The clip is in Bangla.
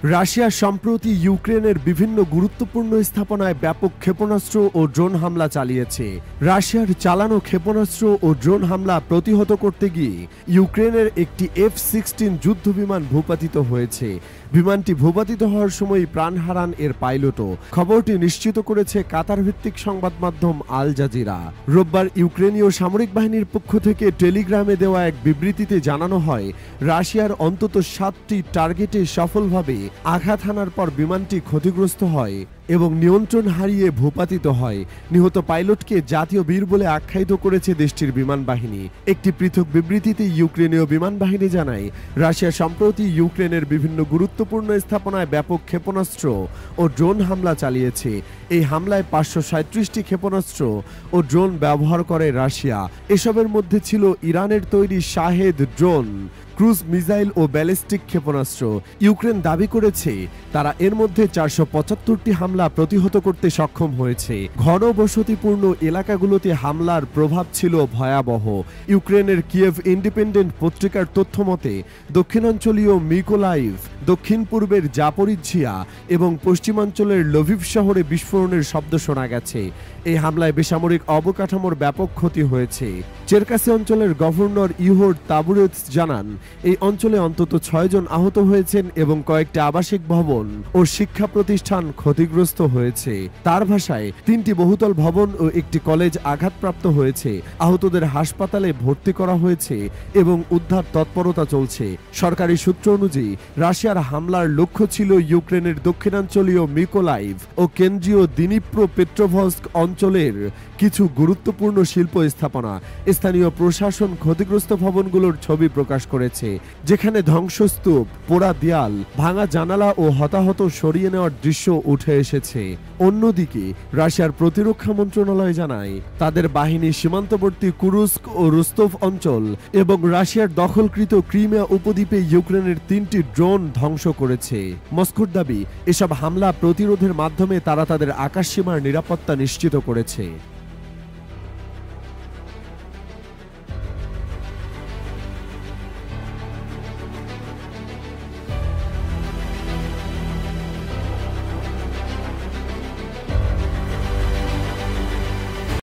রাশিয়া সম্প্রতি ইউক্রেনের বিভিন্ন গুরুত্বপূর্ণ স্থাপনায় ব্যাপক ক্ষেপণাস্ত্র ও ড্রোন হামলা চালিয়েছে। রাশিয়ার চালানো ক্ষেপণাস্ত্র ও ড্রোন হামলা প্রতিহত করতে গিয়ে ইউক্রেনের একটি F-16 যুদ্ধবিমান ভূপাতিত হয়েছে। বিমানটি ভূপাতিত হওয়ার সময় প্রাণ হারান এর পাইলটও। খবরটি নিশ্চিত করেছে কাতার ভিত্তিক সংবাদ মাধ্যম আল জাজিরা। রোববার ইউক্রেনীয় সামরিক বাহিনীর পক্ষ থেকে টেলিগ্রামে দেওয়া এক বিবৃতিতে জানানো হয়, রাশিয়ার অন্তত 7টি টার্গেটে সফলভাবে আঘাত হানার পর বিমানটি ক্ষতিগ্রস্ত হয় এবং নিয়ন্ত্রণ হারিয়ে ভূপাতিত হয়। নিহত পাইলটকে জাতীয় বীর বলে আখ্যায়িত করেছে দেশটির বিমান বাহিনী। একটি পৃথক বিবৃতিতে ইউক্রেনীয় বিমান বাহিনী জানায়, রাশিয়া সম্প্রতি ইউক্রেনের বিভিন্ন গুরুত্বপূর্ণ স্থাপনায় ব্যাপক ক্ষেপণাস্ত্র ও ড্রোন হামলা চালিয়েছে। এই হামলায় 537টি ক্ষেপণাস্ত্র ও ড্রোন ব্যবহার করে রাশিয়া। এসবের মধ্যে ছিল ইরানের তৈরি শাহেদ ড্রোন, ক্রুজ মিসাইল ও ব্যালিস্টিক ক্ষেপণাস্ত্র। ইউক্রেন দাবি করেছে তারা এর মধ্যে 475টি হামলা প্রতিহত করতে সক্ষম হয়েছে। ঘনবসতিপূর্ণ এলাকাগুলোতে হামলার প্রভাব ছিল ভয়াবহ। ইউক্রেনের কিয়েভ ইন্ডিপেন্ডেন্ট পত্রিকার তথ্য মতে দক্ষিণাঞ্চলীয় মিকোলাইভ, দক্ষিণ পূর্বের জাপোরিঝিয়া এবং পশ্চিমাঞ্চলের লভিভ শহরে বিস্ফোরণের শব্দ শোনা গেছে। এই হামলায় বেসামরিক অবকাঠামোর ব্যাপক ক্ষতি হয়েছে। চেরকাসি অঞ্চলের গভর্নর ইহোর তাবুরেৎস জানান, এই অঞ্চলে অন্তত 6 জন আহত হয়েছেন এবং কয়েকটি আবাসিক ভবন ও শিক্ষা প্রতিষ্ঠান ক্ষতিগ্রস্ত হয়েছে। তার ভাষায় 3টি বহুতল ভবন ও একটি কলেজ আঘাতপ্রাপ্ত হয়েছে। আহতদের হাসপাতালে ভর্তি করা হয়েছে এবং উদ্ধার তৎপরতা চলছে। সরকারি সূত্র অনুযায়ী রাশিয়ার হামলার লক্ষ্য ছিল ইউক্রেনের দক্ষিণাঞ্চলীয় মিকোলাইভ ও কেন্দ্রীয় দিনিপ্রো পেট্রোভস্ক অঞ্চলের কিছু গুরুত্বপূর্ণ শিল্প স্থাপনা। স্থানীয় প্রশাসন ক্ষতিগ্রস্ত ভবনগুলোর ছবি প্রকাশ করেছে, যেখানে ধ্বংসস্তূপ, পোড়া দেয়াল, ভাঙা জানালা ও হতাহত সরিয়ে নেওয়ার দৃশ্য উঠে এসেছে। অন্যদিকে রাশিয়ার প্রতিরক্ষা মন্ত্রণালয় জানায়, তাদের বাহিনী সীমান্তবর্তী কুরস্ক ও রোস্তভ অঞ্চল এবং রাশিয়ার দখলকৃত ক্রিমিয়া উপদ্বীপে ইউক্রেনের 3টি ড্রোন ধ্বংস করেছে। মস্কোর দাবি, এসব হামলা প্রতিরোধের মাধ্যমে তারা তাদের আকাশসীমার নিরাপত্তা নিশ্চিত করেছে।